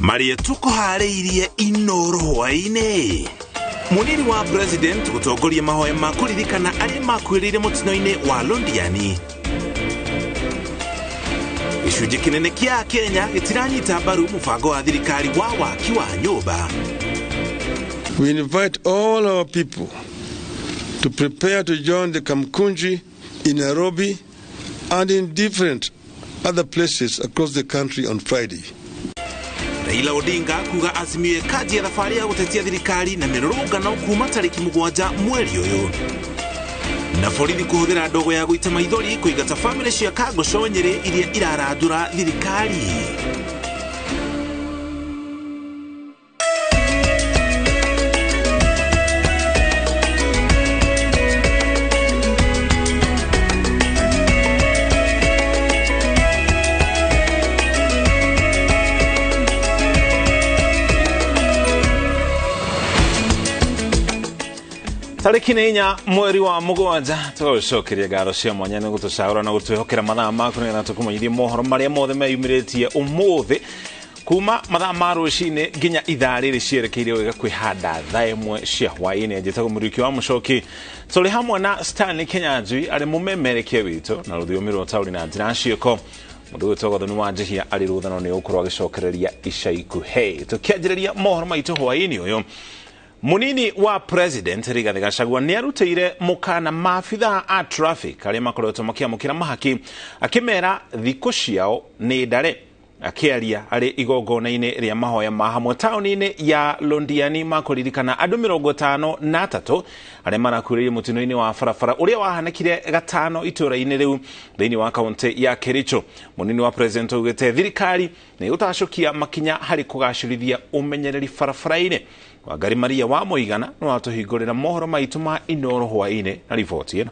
Maria tukuhareirie INooro Hwainĩ. Munini wa president gutongoria mahoya ma kuririkana aria makwirire mutino-ini wa Londiani. Icunjĩ kinene kia Kenya gitiranyita mbaru mubango wa thirikari wa waki wa nyumba. We invite all our people to prepare to join the Kamkunji in Nairobi and in different other places across the country on Friday. Raila Odinga kuga azimio kaji ya thafari ya gutetia thirikari na mirurungano kuma tariki 7 mweri uyu. Na borithi kuhuthira ndogo ya guita maithori kuigata family cia Kagosho Nyeri iria irarandura thirikari. Tariki 4 mweri wa mugwanja tucokeria ngaro cia mwanya ni gutucagura na gutwihokera mathaa maku ni natukumanyithie mohoro maria mothe meyumiritie umuthi kuma mathaa ma rucini nginya ithaa riri cierekeire wega kwihanda thaa imwe cia hwainĩ. Njĩtagwo Mũriũki wa Mũcoki, tũrĩ hamwe na Stanley Kenyanjui arĩ mũmemerekia witũ na rũthiomi rwa taũri na njĩra ciĩko. Mũndũ wĩtagwo Thoni wa Njihia arĩ rũthano nĩ ũgũkorwo agĩcokereria ica ikuhĩ. Tũkĩanjĩrĩria mohoro maitũ hwainĩ ũyũ, munini wa president Rigathi Gachagua ni arutĩire mukana maabitha a traffic aria makoretwo makiamũkĩra mahaki akimera thikũ ciao nĩ ndare. Akiaria arĩ igongona-inĩ rĩa mahoya ma hamwe taũni-inĩ ya Londiani makuririkana andũ 53 arĩa marakuĩrĩire mũtino-inĩ wa barabara ũrĩa wahanĩkire gatano itũũra-inĩ rĩu thĩinĩ wa kaunti ya Kericho. Munini wa president augĩte thirikari nĩ gũtacokia makinya harĩ kũgacĩrithia ũmenyereri barabara-inĩ. Wangari Maria wa Mũigana no atuhingũrĩra mohoro maitũ ma INooro Hwainĩ na riboti ĩno.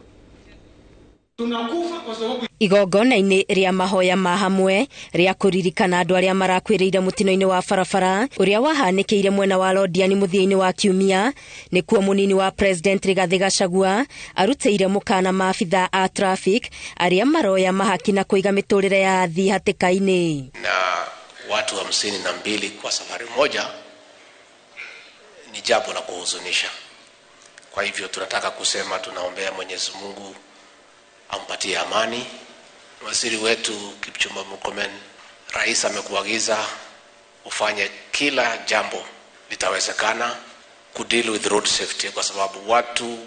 Igongona-inĩ rĩa mahoya ma hamwe rĩa kuririkana andũ arĩa marakwĩrĩire mũtino-inĩ wa barabara ũrĩa wahanĩkĩire mwena wa Londiani mũthia-inĩ wa kiumia, nĩkuo munini wa president Rigathi Gachagua arutĩire mũkana maabitha a traffic arĩa maroya mahaki na kũiga mĩtũrĩre ya athii hatĩka-inĩ. Na watu 52 kwa safari moja ni jambo la kuhuzunisha. Kwa hivyo tunataka kusema tunaombea Mwenyezi Mungu ampatie amani. Waziri wetu Kipchumba Murkomen, rais amekuagiza ufanye kila jambo litawezekana kudeal with road safety kwa sababu watu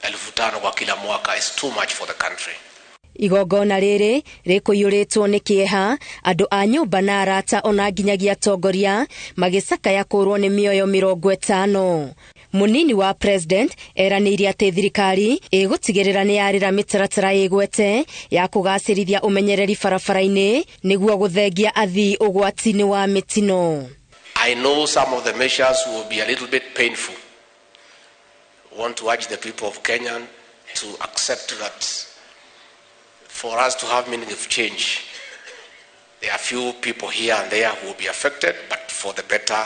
5,000 kwa kila mwaka is too much for the country. Igongona rĩrĩ rĩkũiyũrĩtwo nĩ kĩeha, andũ a nyũmba na arata ona nginyagia atongoria magĩcakaya kũrwo nĩ mĩoyo 50. Munini wa president eranĩire atĩ thirikari ĩgũtigĩrĩra nĩ yarĩra mĩtaratara ĩgwete ya kũgacĩrithia ũmenyereri barabara-inĩ nĩguo gũthengia athii ũgwati-inĩ wa mĩtino. I know some of the measures will be a little bit painful. I want to urge the people of Kenya to accept that for us to have meaning of change, there are few people here and there who will be affected, but for the better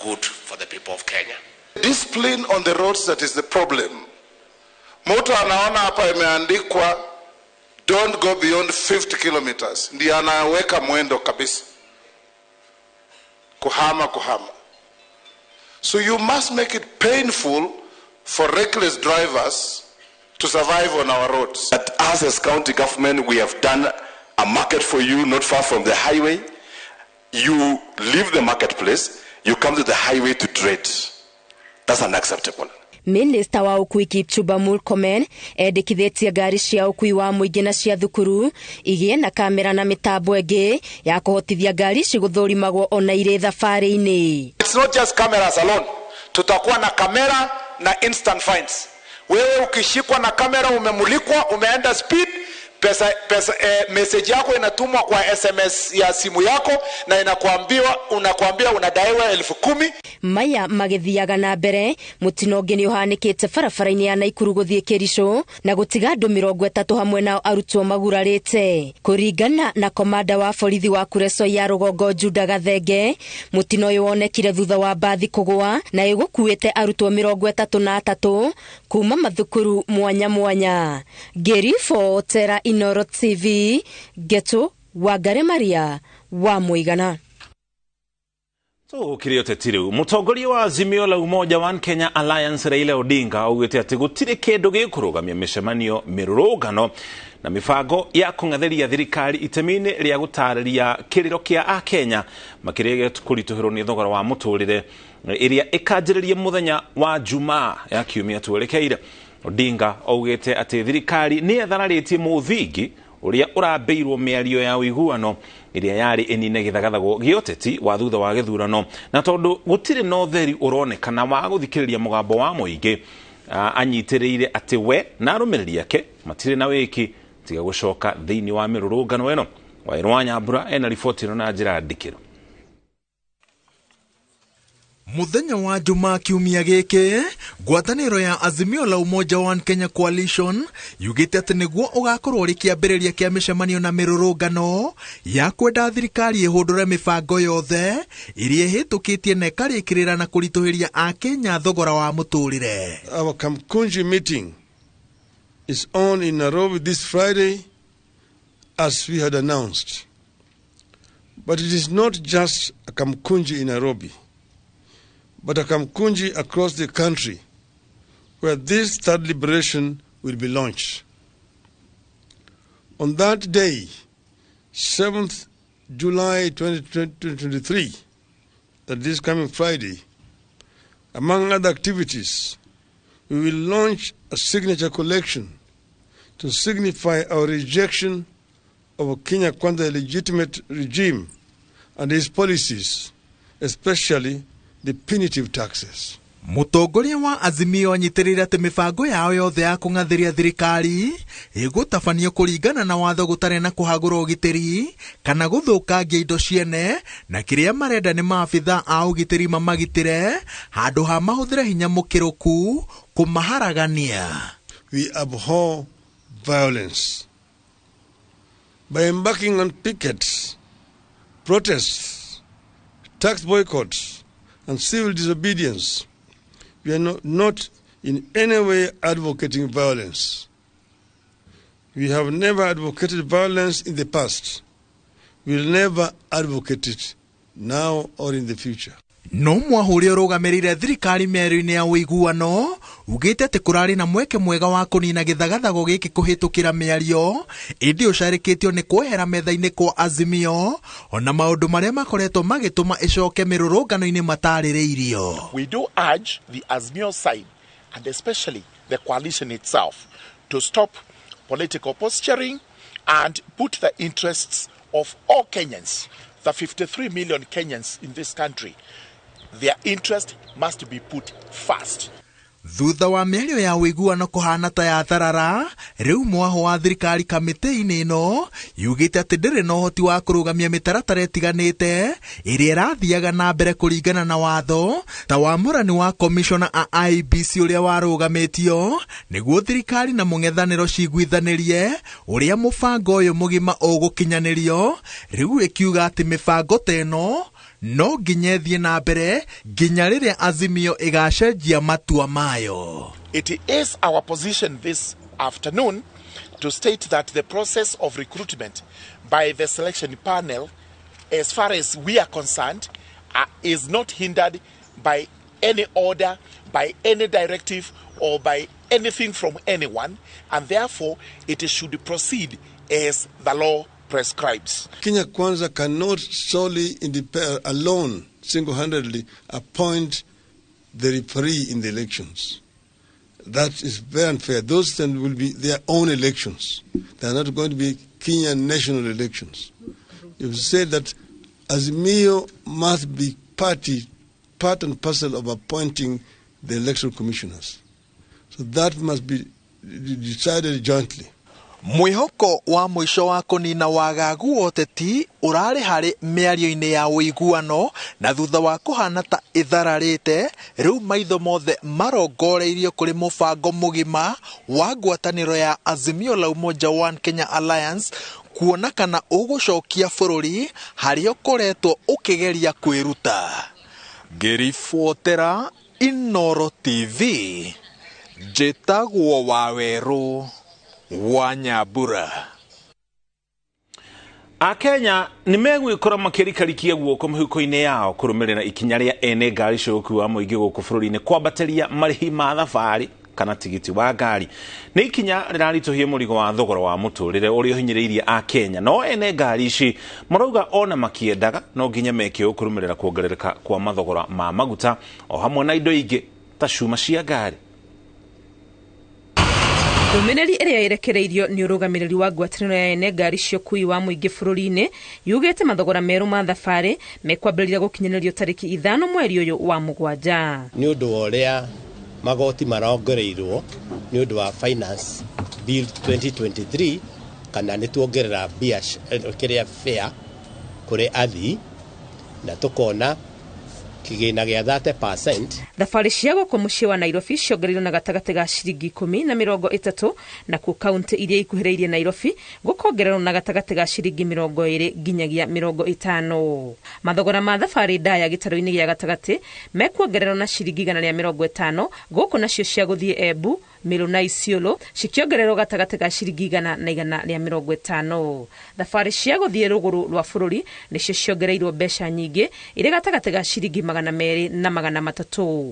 good for the people of Kenya. Discipline on the roads, that is the problem. Mtu anaona hapa imeandikwa don't go beyond 50 kilometers. Ndiye anaweka mwendo kabisa. Kuhama. So you must make it painful for reckless drivers to survive on our roads. But as county government, we have done a market for you not far from the highway. You leave the marketplace, you come to the highway to trade. That's unacceptable. Minister wa ũkui Kipchumba Murkomen endekithĩtie ngari cia ũkui wa mũingĩ na cia thukuru igĩe na kamera na mĩtambo ĩngĩ ya kũhotithia ngari cigũthũrimagwo ona irĩ thabarĩ-inĩ. It's not just cameras alone. Tutakuwa na kamera na instant fines. Wewe ukishikwa na kamera umemulikwa, umeenda speed, message yako inatumwa kwa SMS ya simu yako na unakuambia unadaiwa 10,000. Maya magĩthiaga na mbere, mũtino ũngĩ nĩ ũhanĩkĩte barabara-inĩ ya Naikuru gũthiĩ Kericho na gũtiga andũ 30 hamwe nao arutwo magurarĩte. Kũringana na komanda wa borithi wa Kureso ya rũgongo Juda Gathenge, mũtino ũyũ wonekire thutha wa mbathi kũgũa na ĩgũkuĩte arutwo 33 kuma mathukuru mwanya. Gerifo Tera INooro TV, Geto Wangari Maria wa Mũigana. So kirio tetiriu mutongoria wa Azimio la Umoja One Kenya Alliance Raila Odinga augite ati gutire kindu gikurugamia micemanio mirurugano na mifango ya kungatheria thirikari itemini ria gutariria kiriro kia a Kenya makirege kurituhirwo ni thogora wa muturire iria ikanjiririe muthenya wa Jumaa ya kiumia twerekeire. Odinga augite ati thirikari ni ethararitie muthingi uria urabeirwo miario ya uiguano iria yari inine githagathago gioteti wa thutha wa githurano na tondu gutire no theri uronekana wa guthikiriria mugambo wa muingi anyitiriire ati we na arumiriri yake matire na wiki tiga gucoka thiini wa mirurungano eno. Wairwa Nyambura ena ripoti ino na njira ndikiro. Muthenya wa Jumaa kiumia giki ngwataniro ya Azimio la Umoja One Kenya Coalition yugite ati niguo ugakorwo ri kiambiriria kia micemanio na mirurungano ya kwenda thirikari ihundure mifango yothe iria ihitukitie na ikarikirira na kurituhiria a Kenya thogora wa muturire. Our Kamkunji meeting is on in Nairobi this Friday as we had announced. But it is not just a Kamkunji in Nairobi, but a Kamkunji across the country where this third liberation will be launched. On that day, 7th July 2023, that is coming Friday, among other activities, we will launch a signature collection to signify our rejection of Kenya Kwanza legitimate regime and its policies, especially the punitive taxes. Mutongoria wa Azimio anyitirire ati mifango yao yothe ya kungathiria thirikari igutafanio kuringana na watho gutare na kuhagura ugitiri kana guthukangia indo ciene na kiria marenda ni maabitha a ugitiri mamagitire handu ha mahuthire hinya mukiruku kumaharagania. We abhor violence. By embarking on pickets, protests, tax boycotts, and civil disobedience, we are not in any way advocating violence. We have never advocated violence in the past. We will never advocate it now or in the future. No mwahuri urugamirire thirikari miario-ini ya uiguano ugite ati kurari na mweke mwega wa kunina githagathago giki kuhitukira miario indi ucarikitio ni kwehera metha-ini kwa Azimio ona maundu maria makoretwo magituma icoke mirurungano-ini mataririirio. We do urge the Azimio side and especially the coalition itself to stop political posturing and put the interests of all Kenyans, the 53 million Kenyans in this country, their interest must be put first. Thutha wa miario ya uiguano kuhana ta ya tharara, riu mwaho wa thirikari kamiti-ini ino yugite ati ndiri na uhoti wa kurugamia mitaratara itiganite iria irathiaga na mbere kuringana na watho ta wamurani wa commissioner a IEBC uria warugamitio niguo thirikari na mung'ethaniro ciguithanirie uria mufango uyu mugima ugukinyanirio. Riu ikiuga ati mifango teno no nginya na mbere nginya riria Azimio igacenjia matua mayo. It is our position this afternoon to state that the process of recruitment by the selection panel, as far as we are concerned, is not hindered by any order, by any directive, or by anything from anyone, and therefore it should proceed as the law prescribes. Kenya Kwanza cannot solely alone, single-handedly, appoint the referee in the elections. That is very unfair. Those then will be their own elections. They are not going to be Kenyan national elections. You said that Azimio must be part and parcel of appointing the electoral commissioners. So that must be decided jointly. Mwihoko wa mwisho wa kunina wagagu oteti urari hari miario-ini ya uiguano na thutha wa kuhana ta ithararite riu maitho mothe marongoreirio kuri mufango mugima wa ngwataniro ya Azimio la Umoja One Kenya Alliance kuona kana ugucokia bururi haria ukoretwo ukigeria kwiruta. Ngiribotera INooro TV njitagwo Waweru wa Nyambura. Akenya ni megwikora makirikarikia guoko mihuko-ini yao kurumirira ikinya ria ene ngari cia gukua muingi guku bururi-ini kwambateria marihi ma thabari kana tigiti wa ngari. Ni ikinya rirarituhie murigo wa thogora wa muturire uri uhinyiriirie Akenya, no ene ngari ici marauga ona makiendaga no nginya mekio kurumirira kuongerereka kwa mathogora ma maguta o hamwe na indo ingi ta cuma cia ngari. Umeneri iria irekereirio ni urugamiriri wa ngwataniro ya ene ngari cia ukui wa muingi bururi-ini yugite mathogora meru ma thabari mekwambĩrĩria gũkinyĩrĩrio tariki 5 mweri uyu wa mugwanja. Ni undu wa uria magoti marongereirwo ni undu wa finance bill 2023 kana ni tuongerera kiria fare kuri athii na tukona kigina gya 30%. Thabari cia guku mucii wa Nairobi ciongereirwo na gatagati ga ciringi 10 na 30 na ku kaunti iria ikuhĩrĩirie Nairobi gukongererwo na gatagati ga ciringi 20 nginyagia 50. Mathogora ma thabari ndaya gĩtarũ-inĩ gĩa gatagati mekuongererwo na ciringi 150 guku nacio cia guthie Embu, Meru na Isiolo cikiongererwo gatagati ga ciringi 100 na 150. Thabari cia guthie ruguru rwa bururi nicio ciongereirwo mbeca nyingĩ ire gatagati ga ciringi 200 na 300.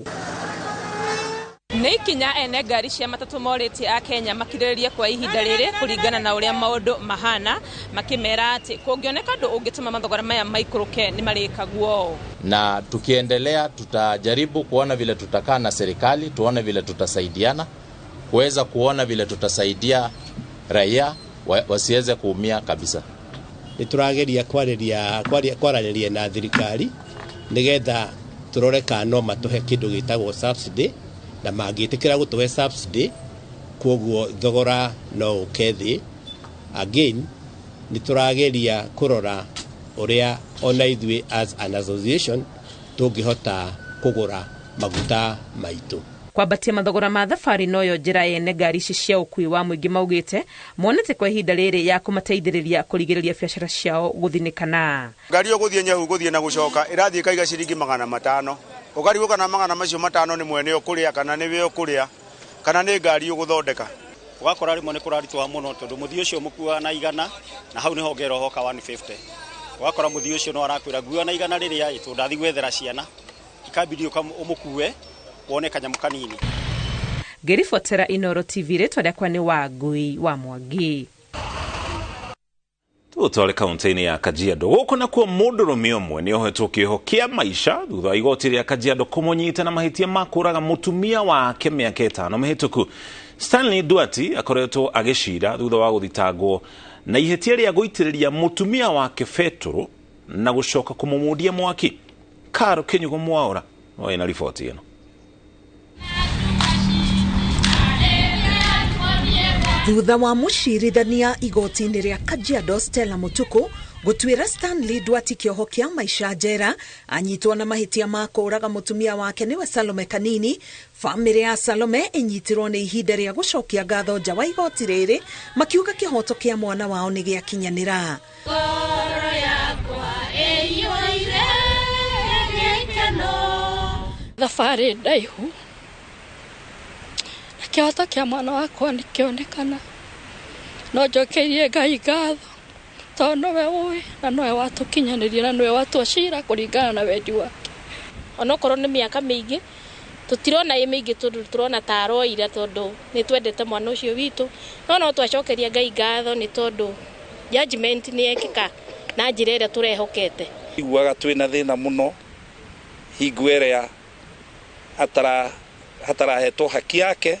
Nĩ ikinya ene ngari cia matatu morĩtie Akenya makirĩrĩrie kwa ihinda rĩrĩ kũringana na ũrĩa maũndũ mahana, makimera ati kũngĩoneka andũ ũngĩtũma mathogora maya maikũrũke nĩ marĩkagwo. Na tukiendelea tutajaribu kuona vile tutakaa na serikali, tuone vile tutasaidiana, kuweza kuona vile tutasaidia raia wasiweze kuumia kabisa. Niturageria kwaranĩria na thirikari nigetha turore kana matuhe kindu gitagwo subsidy na mangĩtĩkĩra gũtũhe subsidy koguo thogora no ukethi. Again niturageria kurora uria ona ithuĩ as an association tungĩhota kugura maguta maitu. Kwambatia mathogora ma thabari noyo njĩra ene ngari ici cia ukui wa muingi maugite monete kwa ihinda rĩrĩ ya kũmateithĩrĩria kũrigĩrĩria biacara ciao gũthinĩkana. Ngari ũgũthie nyahu gũthie na gũcoka ĩrathiĩ kaiga ciringi 500. Ũkarigwo na 500 nĩ mwene ũkũrĩa kana nĩ we ũkũrĩa kana nĩ ngari ũgũthondeka. Ũgakora rĩmwe nĩ kũraritũha mũno tondũ mũthii ũcio mũkuaga na 100 na hau nĩ hongera hoka 150. Ũgakora mũthii ũcio no arakwĩra ngua na 100 rĩrĩa tũndathi gwethera ciana ikabidi ũmũkue wone kanyamu kanini. Ngĩribotera INooro TV rĩtwa rĩakwa nĩ Wangui wa Mwangi. Tutware kaunti-inĩ ya Kajiado gũkũ nakuo mũndũrũme ũmwe nĩ ohetwo kĩoho kĩa maisha thutha wa igoti rĩa Kajiado kũmũnyita na mahĩtia ma kũraga mũtumia wake mĩaka 5 mĩhĩtũku. Stanley Duati akoretwo agĩcira thutha wa gũthitangwo na ihĩtia rĩa gũitĩrĩria mũtumia wake betũrũ na gũcoka kũmũmũndia mwaki. Karo Kenyugo Mwaura no ina riboti ĩno. Thutha wa mũcirithania igoti-inĩ rĩa Kajiado Stella Mutuku gũtuĩra Stanley Duati kĩoho kĩa maisha njera anyitwo na mahĩtia ma kũraga mũtumia wake nĩwe Salome Kanini, famĩlĩ ya Salome ĩnyitirwo nĩ ihinda rĩa gũcokia ngatho nja wa igoti rĩrĩ makiuga kĩhoto kĩa mwana wao nĩ gĩakinyanĩra. Thabarĩ ndaihu kĩhoto kĩa mwana wakwa nĩ kĩonekana, no njokeirie Ngai ngatho tondũ nowe ũĩ na nowe watũkinyanĩria na nowe watũcira kũringana na wendi wake. Onokorwo nĩ mĩaka mĩingĩ tutirona mĩingĩ turona ta aroira tondũ nĩ twendete mwana ũcio witũ, no twacokeria Ngai ngatho nĩ tondũ judgment nĩ ekĩka na njĩra ĩrĩa tũrehokete. Iguaga twĩna thĩna mũno hingo ĩrĩa hatarahetwo haki yake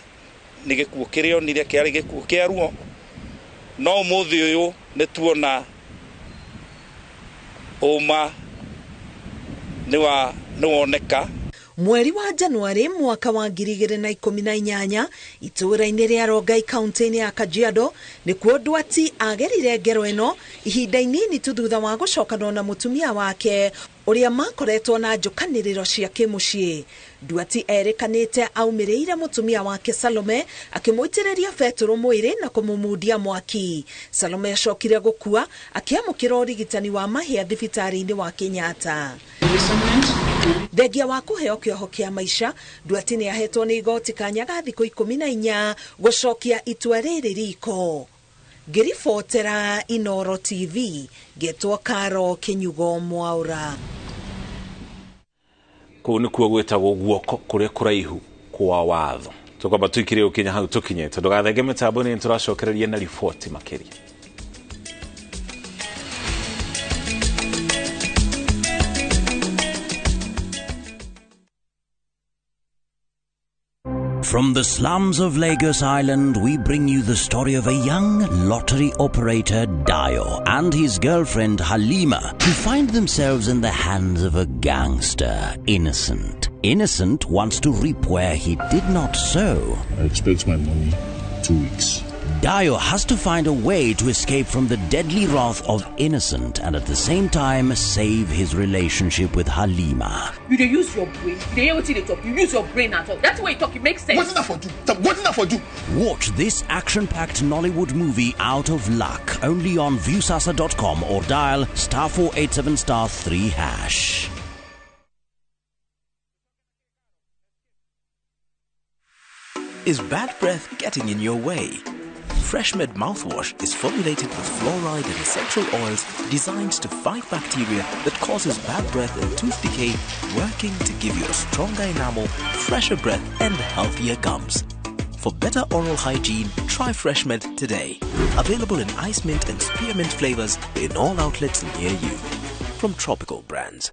nĩ gĩkuũ kĩrĩa onire kĩarĩ gĩkuũ kĩa ruo, no ũmũthĩ ũyũ nĩ tuona ũma nĩ woneka. Mweri wa Januari mwaka wa 2018 itũũra-inĩ rĩa Rongai kaunti-inĩ ya Kajiado nĩkuo Duati agerire ngero ĩno ihinda inini tu thutha wa gũcokanwo na mũtumia wake ũrĩa makoretwo na njũkanĩrĩro cia kĩmũciĩ. Duati erĩkanĩte aumĩrĩire mũtumia wake Salome akĩmũitĩrĩria betũrũ mwĩrĩ na kũmũmundia mwaki. Salome acokire gũkua akĩamũkĩra ũrigitani wa mahĩa thibitarĩ-inĩ wa Kenyatta. Thengia wa kũheo kĩoho kĩa maisha, Duati nĩ ahetwo nĩ igoti kanya ga thikũ 14 gũcokia itua rĩrĩ riko. ngiribotera INooro TV getwo Karo Kinyugo Mwaura. Kũu nĩkuo gwĩtagwo guoko kũrĩa kũraihu kwa watho. Tũkwamba tũikire ũkinya hau tũkinyĩte. Ndũgathenge mĩtambo-inĩ nĩtũracokereria na riboti makĩria. From the slums of Lagos Island, we bring you the story of a young lottery operator, Dayo, and his girlfriend, Halima, who find themselves in the hands of a gangster, Innocent. Innocent wants to reap where he did not sow. I expect my money 2 weeks. Dayo has to find a way to escape from the deadly wrath of Innocent and at the same time save his relationship with Halima. You dey use your brain. You dey hear what they talk. You use your brain at all. That's why you talk. It makes sense. What's that for you? What's that for you? Watch this action-packed Nollywood movie Out of Luck only on viewsasa.com or dial *487*3#. Is bad breath getting in your way? FreshMed mouthwash is formulated with fluoride and essential oils designed to fight bacteria that causes bad breath and tooth decay, working to give you a stronger enamel, fresher breath, and healthier gums. For better oral hygiene, try FreshMed today. Available in ice mint and spearmint flavors in all outlets near you. From Tropical Brands.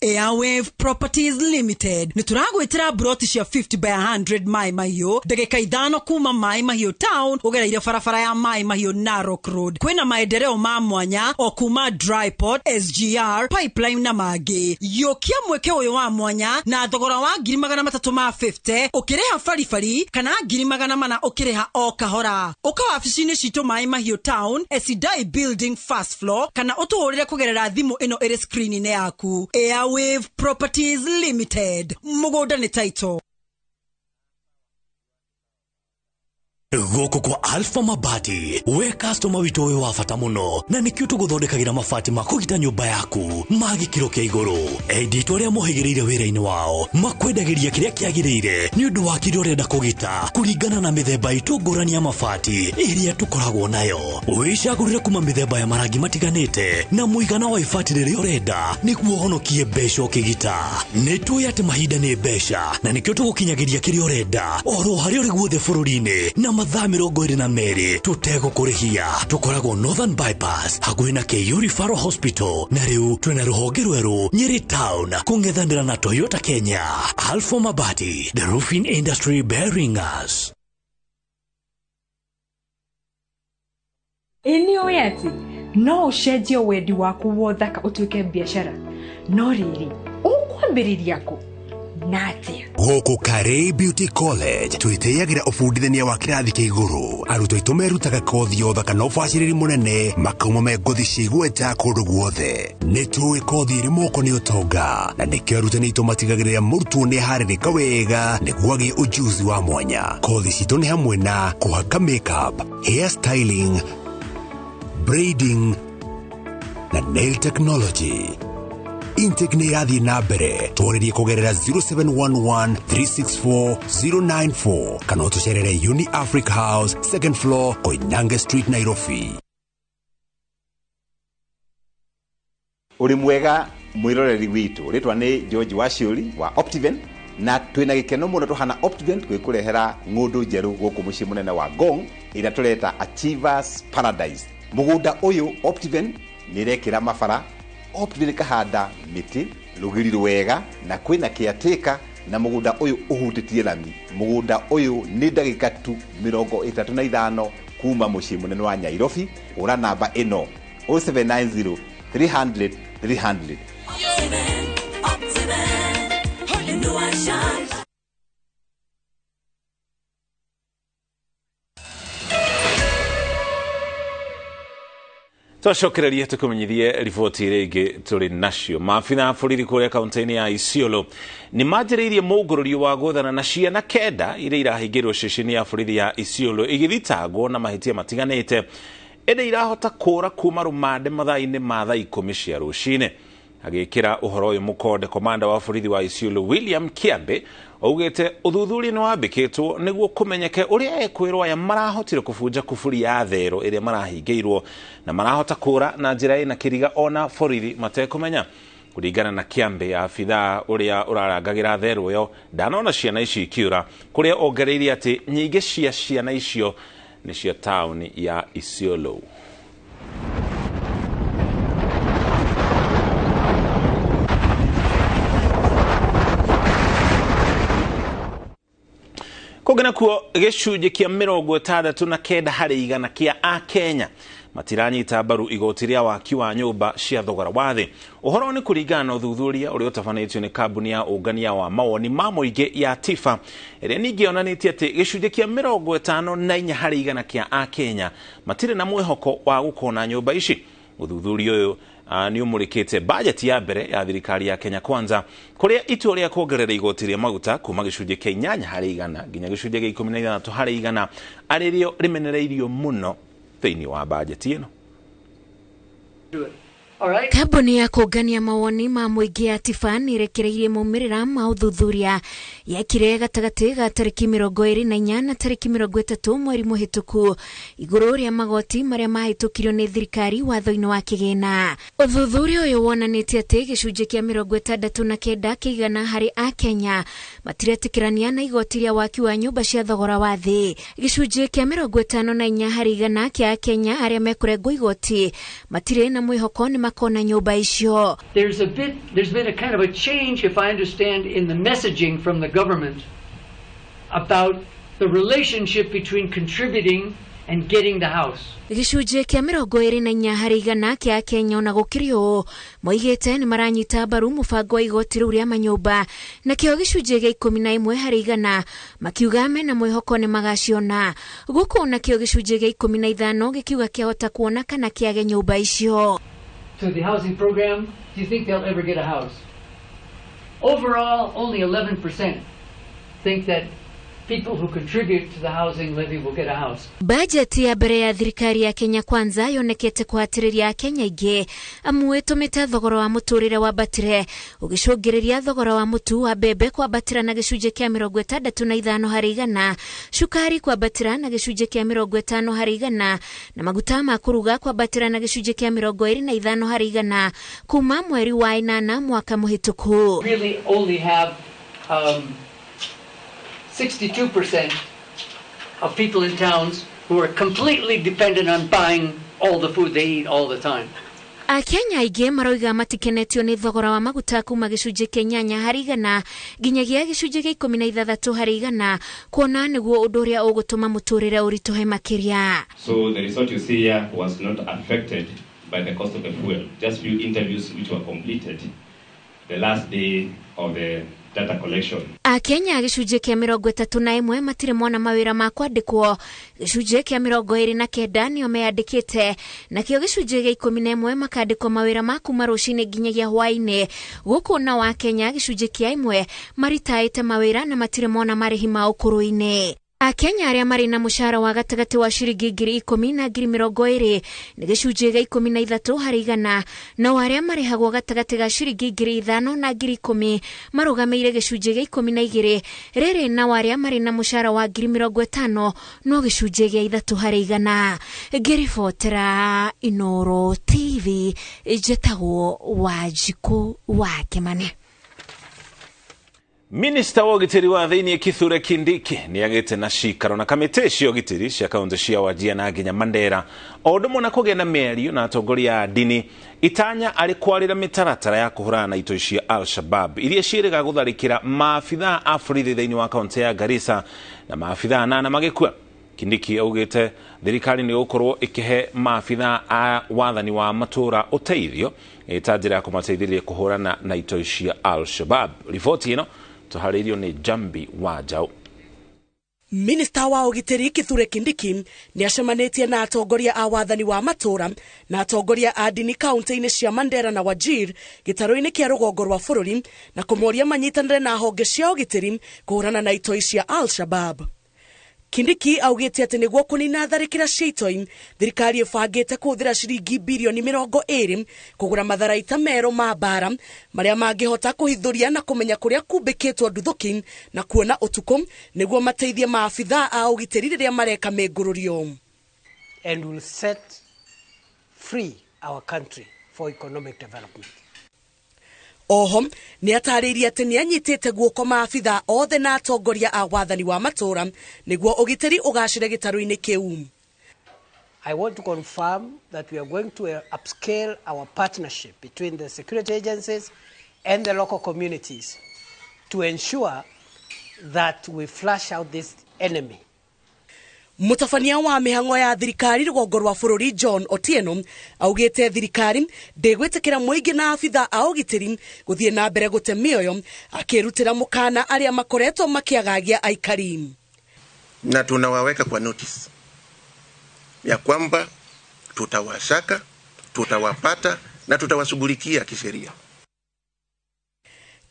Airwave Properties Limited. Nituragwitira broti cia 50 by 100 Mai Mahiu. Ndagika ithano kuma Mai Mahiu town ugereire barabara ya Mai Mahiu Narok Road. Kwina maendeleo ma mwanya o kuma Dryport, SGR, pipeline na magi. Yokia mweke uyu wa mwanya na thogora wa 350 ukireha farifari kana 400 ukireha o kahora. Uka wabici-ini citu Mai Mahiu town, Esidai building first floor kana utuhurire kugerera thimu ino iri screen-ini yaku. Wave Properties Limited. Mugoda ni title. Goko kwa Alpha Mabati, we customer wito we wafata muno na nikio tuguthondekagira mabati makugita nyumba yaku magikiro kia iguru editwo ria muhigirire wira-ini wao makwendagiria kiria kiagirire ni undu wa kiria urenda kugita kuringana na mithemba itungurani ya mabati iria tukoragwo nayo. Wicagurire kuma mithemba ya marangi matiganite na muigana wa ibati riria urenda niguo honokie mbeca ukigita. Nitwe ati mahinda ni mbeca na nikio tugukinyagiria kiria urenda oro hari uri guothe bururi-ini na mathaa 22 tutegũkũrĩhia. Tukoragwo Northern Bypass hakuhĩ na Kĩiyũ Referral Hospital na rĩu twĩna rũhonge rwerũ Nyeri Town kũng'ethanĩra na Toyota Kenya. Alpha Mabati, the roofing industry bearing us. Nĩũĩ atĩ no ũcenjie wendi waku wa ũthaka ũtuĩke biacara, no rĩrĩ ũkwambĩrĩria kũ? Goko Kare Beauty College twiteagira ubundithania wa kirathi kia iguru. Arutwo aitũ merutaga kothi ya ũthaka na ũbacĩrĩri mũnene makauma me ngothi cigweta kũndũ guothe. Nĩtũĩ kothi ĩrĩ moko nĩ ũtonga na nĩkĩo arutani aitũ matigagĩrĩra mũrutwo nĩ aharĩrĩka wega nĩguo agĩe ujuzi wa mwanya. Kothi citũ nĩ hamwe na kũhaka makeup, hair styling, braiding na nail technology. Intake ni yathi na mbere tũrĩrie kugerera 0711364094 kana utucerere Uni Africa House 2nd floor Koinange Street Nairobi. Uri mwega mwiroreri witu ritwa ni George Waciuri wa Optiven na twina gikeno muno tuhana Optiven gwikurehera ngundu njeru guku mucii munene wa Ngong ira tureta Achievers Paradise. Mugunda uyu Optiven nirekira mabara. Optiven kahanda miti rugiri rwega na kwina kiateka na mugunda uyu uhutitie lami. Mugunda uyu ni ndagika tu 35 kuma mucii munene wa Nairobi. Ura namba ino 0790 300 300. Twacokereria tukumenyithie riboti ringi turi nacio. Maabitha a borithi kuria kaunti-ini ya Isiolo ni manjĩrĩirie mũngũrũrio wa gũthana na ciana kenda iria irahingĩrwo ceceni ya borithi ya Isiolo igithitangwo na mahĩtia matiganĩte ĩrĩa irahota kũra kuma rumande mathaa-inĩ ma thaa 10 cia rũcinĩ. agikira uhoro uyu mukonde komanda wa borithi wa Isiolo William Kiambe augite uthuthuria ni wambikitwo niguo kumenyeke uria ekwirwo aya marahotire kufunja kufuri ya thero iria marahingeirwo na marahota kura na njira ina kiriga ona borithi matekumenya. Kuringana na Kiambe, afitha uria urarangagira thero yo ndanona ciana ici ikiura kuria ongereirie ati nyingi cia ciana icio ni cia town ya Isiolo. Kogena kuo gicunje kia 69 harĩ igana kia a Kenya matiranyita mbaru igoti ria waki wa nyumba cia thogora wa thi. Uhoro ni kuringana na uthuthuria uria utafanitio ni kambuni ya ungania wa mawoni ma muingi ya Tifa iria ningi onanitie ati gicunje kia 54 harĩ igana kia a Kenya matire na mwihoko wa gukona nyumba ici. Uthuthuria uyu ni umurikite budget ya mbere ya thirikari ya Kenya Kwanza kuria itua ria kuongerera igoti ria maguta kuma gicunje kia 8 harĩ igana nginya gicunje kia 16 harĩ igana aririo rimenereirio muno thiini wa budget ino. Kambuni ya kũngania mawoni ma mũingĩ ya Tifa nĩrekereirie maumĩrĩra ma ũthuthuria yekire gatagati ga tarĩki 24 na tarĩki 30 mweri mũhĩtũku igũrũ rĩa magoti marĩa mahĩtũkirio nĩ thirikari watho-inĩ wa kĩgĩna. Ũthuthuria ũyũ wonanĩtie atĩ gĩcunjĩ kĩa 69 kĩigana harĩ a Kenya matiretĩkĩrania na igoti rĩa waki wa nyũmba cia thogora wa thĩ. Gĩcunjĩ kĩa 54 harĩ igana kĩa Kenya arĩa mekũrengwo igoti matirĩ na mwĩhoko nĩ makona nyũmba icio. There's been a kind of a change, if I understand, in the messaging from the government about the relationship between contributing and getting the house. Gĩcunjĩ kĩa 24 harĩ igana kĩa Kenya ona gũkĩrĩ ũũ moigĩte nĩ maranyita mbaru mũbango wa igoti rĩu rĩa manyũmba, nakĩo gĩcunjĩ gĩa 11 harĩ igana makiuga mena mwĩhoko nĩ magaciona. Gũkũ nakĩo gĩcunjĩ gĩa 15 gĩkiuga kĩahota kuona kana kĩage nyũmba icio. To the housing program, do you think they'll ever get a house? Overall, only 11% think that people who contribute to the housing levy will get a house. Budget ya mbere ya thirikari ya Kenya Kwanza yonekete kuhatĩrĩria Kenya ingĩ amwe ĩtũmĩte thogora wa mũtũrĩre wambatĩre ũgĩcũngĩrĩria thogora wa mũtu wa mbembe kwambatĩra na gĩcunjĩ kĩa 65 harĩ igana, cukari kwambatĩra na gĩcunjĩ kĩa 50 harĩ igana na maguta ma kũruga kwambatĩra na gĩcunjĩ kĩa 25 harĩ igana kuma mweri wa 8 mwaka mũhĩtũku. Really only have 62% of people in towns who are completely dependent on buying all the food they eat all the time. Akenya aingĩ maroiga matikenetio nĩ thogora wa maguta kuma gĩcunjĩ kĩa 8 harĩ igana nginyagia gĩcunjĩ kĩa 16 harĩ igana kuona nĩguo ũndũ ũrĩa ũgũtũma mũtũrĩre ũritũhe makĩria. So the result you see here was not affected by the cost of the fuel. Just few interviews which were completed the last day of the data collection. Akenya gĩcunjĩ kĩa 31 matirĩ mona mawĩra ma kwandĩkwo, gĩcunjĩ kĩa 29 nĩo meyandĩkĩte, nakĩo gĩcunjĩ gĩa 11 makandĩkwo mawĩra ma kuma rũcinĩ nginyagia hwaĩ-inĩ. Gũkũ na wa Kenya gĩcunjĩ kĩa 1 maritaĩte mawĩra na matirĩ mona marĩhi ma ũkũrũ-inĩ. Akenya arĩa marĩ na mũcara wa gatagatĩ wa ciringi 10,000 na 20,000 nĩ gĩcunjĩ gĩa 13 harĩ igana, nao arĩa marĩhagwo gatagatĩ ga ciringi 5,000 na 10,000 marũgamĩire gĩcunjĩ gĩa 12, rĩrĩ nao arĩa marĩ na mũcara wa 50,000 no gĩcunjĩ gĩa 3 harĩ igana. Ngĩribotera INooro TV njĩtagwo Wanjikũ wa Kĩmani. Minister wa ũgitĩri wa thĩinĩ Kithure Kindiki nĩagĩte na cikaro na kamĩtĩ cia ũgitĩri cia kaunti cia Wajir na nginya Mandera o ũndũ ũmwe na kũgĩa na mĩario na atongoria a ndini itanya arĩ kwarĩra mĩtaratara ya kũhũrana na itoi cia Al-Shabab iria ciĩrĩga gũtharĩkĩra maabithaa a borithi thĩinĩ wa kaunti ya Garissa na maabithaa 8 magĩkua. Kindiki augĩte thirikari nĩ gũkorwo ĩkĩhe maabithaa a wathani wa matũra ũteithio ta njĩra ya kũmateithĩrĩria kũhũrana na itoi cia Al-Shabab. Riboti ĩno tuharĩirio nĩ Jambi wa Jau. Minister wa ũgitĩri Kithure Kindiki nĩacemanĩtie na atongoria a wathani wa matũra na atongoria a ndini kaunti-inĩ cia Mandera na Wajir gĩtarũ-inĩ kĩa rũgongo rwa bũrũri na kũmoria manyitanĩre na honge cia ũgitĩri kũhũrana na itoi cia Al-Shabab. Kindiki augite ati niguo kunina tharikira ciitoin thirikari ibangite kuthira ciringi bilioni 20 kugura matharaita mero ma bara maria mangihota kuhithuria na kumenya kuria kumbikitwo nduthuki na kuona utuku niguo mateithie maabitha a ugitiri riria mareka mengururio. And will set free our country for economic development. Oho ni atariria ati ni anyitite guoko maabitha othe na atongoria a wathani wa matura niguo ugitiri ugacire gitaru-ini kiu. I want to confirm that we are going to upscale our partnership between the security agencies and the local communities to ensure that we flush out this enemy. Mutafania wa mihango ya thirikari rugongo rwa bururi John Otieno augite thirikari ndegwitikira muingi na abitha a ugitiri guthie na mbere gute mioyo akirutira mukana aria makoretwo makiagagia aikari. Na tunawaweka kwa notice ya kwamba tutawashaka, tutawapata na tutawashughulikia kisheria.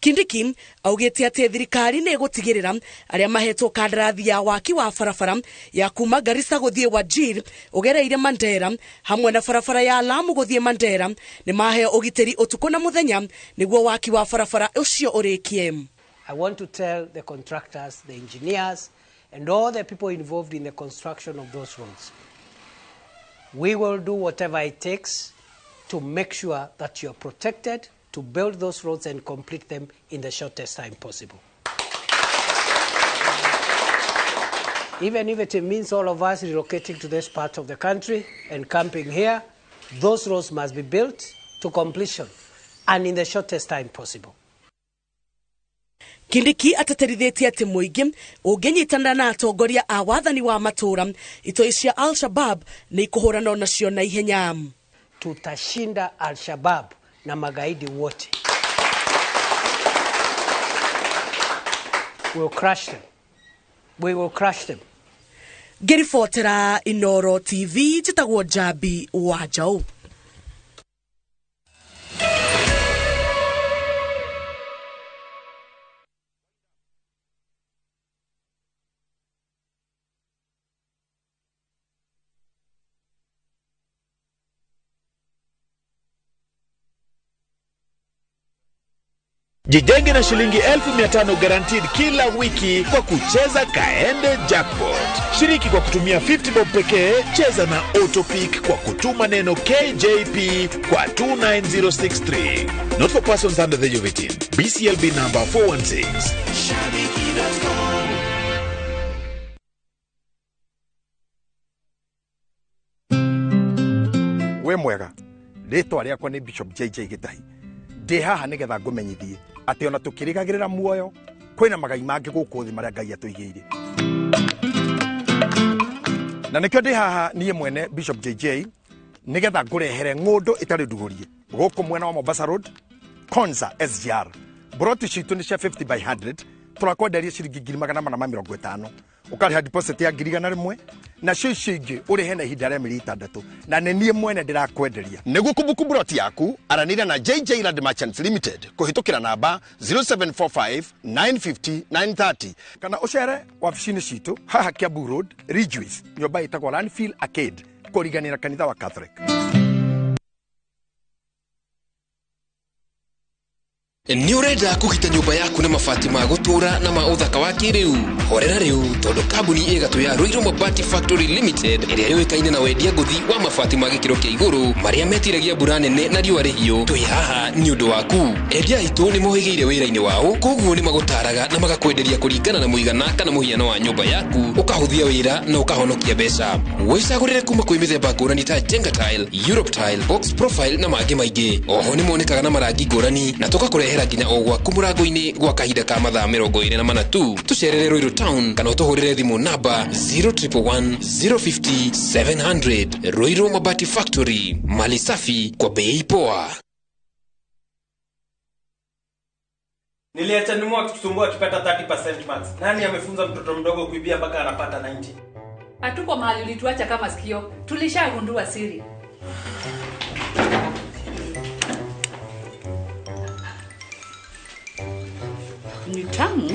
Kindiki augite ati thirikari ni gutigirira aria mahetwo kandarathi ya waki wa barabara ya kuma Garissa guthie Wajir ugereire Mandera hamwe na barabara ya Lamu guthie Mandera ni maheo ugitiri utuku na muthenya niguo waki wa barabara ucio urikie. I want to tell the contractors, the engineers and all the people involved in the construction of those roads, we will do whatever it takes to make sure that you are protected, to build those roads and complete them in the shortest time possible. Even if it means all of us relocating to this part of the country and camping here, those roads must be built to completion and in the shortest time possible. Kindiki ataterithitie ati muingi unginyitana na atongoria a wathani wa matura itoi cia Al-Shabaab ni ikuhurana nacio na ihenya. Tutashinda Al-Shabaab na magaidi wote. We will crush them. We will crush them. Ngiribotera INooro TV njitagwo Jabi Wanjau. Jijenge na shilingi 1500 guaranteed kila wiki kwa kucheza Kaende Jackpot. Shiriki kwa kutumia 50 bob pekee, cheza na Autopic kwa kutuma neno KJP kwa 29063. Not for persons under the age of 18. BCLB number 416. We mwega, ritwa riakwa ni Bishop JJ Gitahi. Ndi haha nigetha ngumenyithie ati ona tukirigagirira muoyo kwina magai mangi guku thi maria Ngai atuigiire. Na nikyo ndi haha nie mwene Bishop JJ nigetha ngurehere ngundu itari ndugurie guku mwena wa Mombasa Road Konza SGR. Broti citu ni cia 50 by 100 turakwenderia ciringi 850 ukariha deposit ya 1,100 na cio ingi urihe na ihinda ria mĩeri 6 na nĩ niĩ mwene ndirakwenderia. Nĩguo kumbukumbu broti yaku aranĩria na JJ Land Merchants Limited kuhitukira namba 0745 950 930 kana ucere wabici-inĩ citu haha Kiambu Road Ridgeways nyũmba ĩtagwo Landfield Arcade kũriganĩra kanitha wa Catholic. Ni urenda kugita nyumba yaku na mabati ma gutura na ma uthaka wa kiriu horera riu tondu kambuni igatu ya INooro Mabati Factory Limited iria yoikaine na wendia nguthi wa mabati ma gikiro kia iguru maria metiragia mbura nene na riua rihio twi haha ni undu waku. Endia itu ni mohigeire wira-ini wao koguo ni magutaraga na magakwenderia kuringana na muigana kana muhiano wa nyumba yaku ukahuthia wira na ukahonokia mbeca. Wicagurire kuma kwi mithemba ngurani ta Jenga Tile, Europe Tile, Box Profile na mangi maingi. Oho ni monekaga na marangi ngurani na tukakurehera nginya ogwa kumurango-ini gwa kahinda ka mathaa 24 tu. Tucerere Ruiru Town kana utuhurire thimu namba 0111 050 700. INooro Mabati Factory, mali safi kwa bei poa. Niliacha nimu akitusumbua akipata 30% max. Nani amefunza mtoto mdogo kuibia mpaka anapata 90? Hatuko mahali ulituacha kama sikio. Tulishagundua siri. Ni tamu.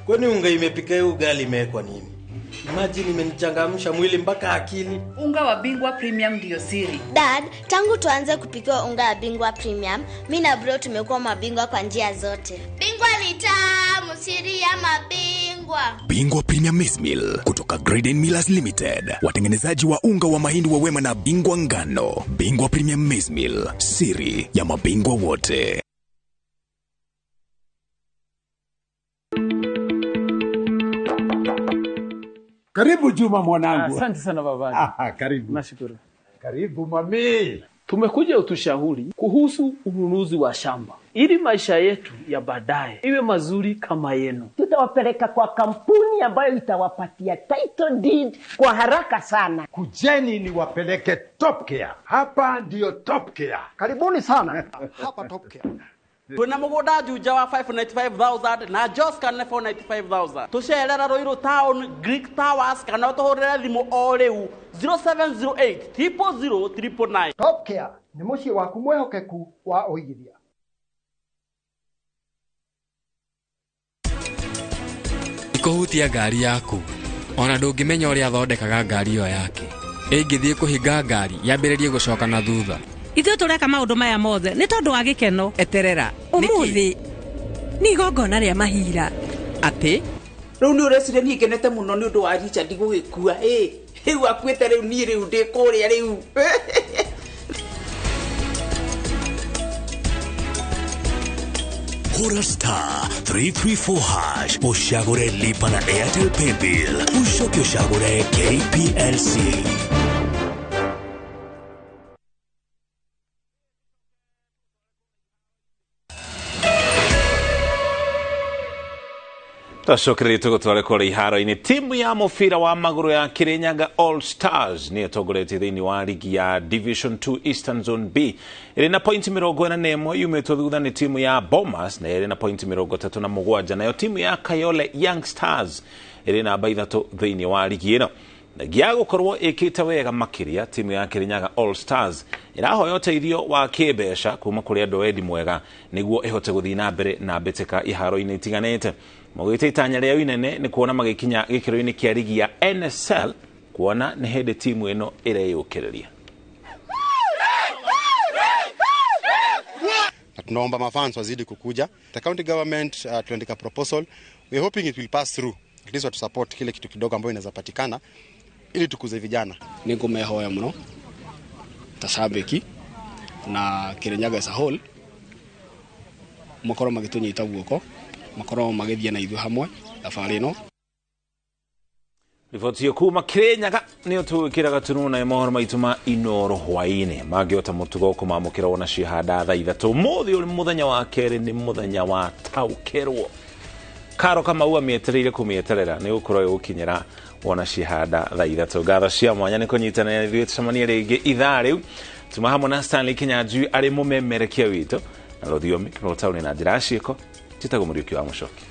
Kwani unga imepika ugali imewekwa nini? Imagine imenichangamsha mwili mpaka akili. Unga wa Bingwa Premium ndio siri. Dad, tangu tuanze kupika unga wa Bingwa Premium, mimi na bro tumekuwa mabingwa kwa njia zote. Bingwa ni tamu, siri ya mabingwa. Bingwa Premium Maize Meal kutoka Graden Millers Limited, watengenezaji wa unga wa mahindi wa Wema na Bingwa ngano. Bingwa Premium Maize Meal, siri ya mabingwa wote. Karibu Juma mwanangu. Asante sana baba. Karibu. Nashukuru. Karibu mami. Tumekuja utushauri kuhusu ununuzi wa shamba ili maisha yetu ya baadaye iwe mazuri kama yenu. Tutawapeleka kwa kampuni ambayo itawapatia title deed kwa haraka sana. Kujeni ni wapeleke Top Care. Hapa ndio Top Care. Karibuni sana. Hapa Top Care. Tuna mugoda juja wa 595,000 na Jos kana 495,000. Tusherera Roiro Town Greek Towers kana tohorera thimo o riu 0708 000 Top Care ni muci waku mwehokeku wa uigithia. Ikuhutia ngari yaku ona ndungimenya uria thondekaga ngari iyo yake ingithie kuhinga ngari yambiririe gucoka na thutha. Ithuĩ tũreka maũndũ maya mothe nĩ tondũ wa gĩkeno. Eterera ũmũthĩ nĩ igongona rĩa mahira. Atĩ rĩu nĩ ũreciria niĩ ngenete mũno nĩ ũndũ wa Richard gũgĩkua. Rĩu akuĩte rĩu niĩ rĩu ndĩ kũrĩa rĩu. Hora star 334# ushagure lipa na Airtel Paybill ushoke ushagure KPLC. Twacokereria tugutware kũrĩa iharo-inĩ. Timu ya mũbira wa magũrũ ya Kirinyaga All Stars nĩ ĩtongoretie thĩinĩ wa ligi ya Division 2 Eastern Zone B ĩrĩ na pointi 41 yumĩtwo thutha nĩ timu ya Bomas na ĩrĩ na pointi 37, nayo timu ya Kayole Young Stars ĩrĩ namba 3 thĩinĩ wa ligi ĩno. Gia gũkorwo ĩkĩte wega makĩria, timu ya Kirinyaga All Stars ĩrahoya ũteithio wa kĩmbeca kuma kũrĩ andũ endi mwega nĩguo ĩhote gũthiĩ na mbere na mbĩtĩka iharo-inĩ itiganĩte. Mũgĩte itanya rĩao inene nĩ kuona magĩkinya gĩkĩro-inĩ kĩa ligi ya NSL, kuona nĩ hĩndĩ timu ĩno ĩreyũkĩrĩria. Tunaomba mafans wazidi kukuja. The county government tuandika proposal. We are hoping it will pass through. At least to support kile kitu kidogo ambayo inaweza patikana ili tukuze vijana. Nikumehoya muno tashabiki na Kirinyaga as a whole makoro magitunyita guoko makoro magithia na ithu hamwe thabarĩ ĩno. Riboti kuma Kirinyaga nĩ ũtũkĩraga tununa mohoro maitũ ma INooro Hwainĩ mangĩota mũtugo kũmamũkĩra ona cihanda thaa 3. Ũmũthĩ ũrĩ mũthenya wa kerĩ nĩ mũthenya wa taũkĩrwo. Karo kama uwa mietereire kumieterera ni ukorwo gukinyira wona cihanda thaa 3. Ngatho cia mwanya ni kunyitana ithuĩ tucemanie rĩngĩ ithaa rĩu. Tuma hamwe na Stanley Kinyanjui arĩ mũmemerekia witũ na rũthiomi Electoral na njĩra ciĩko titagwo Mũriũki wa Mũcoki.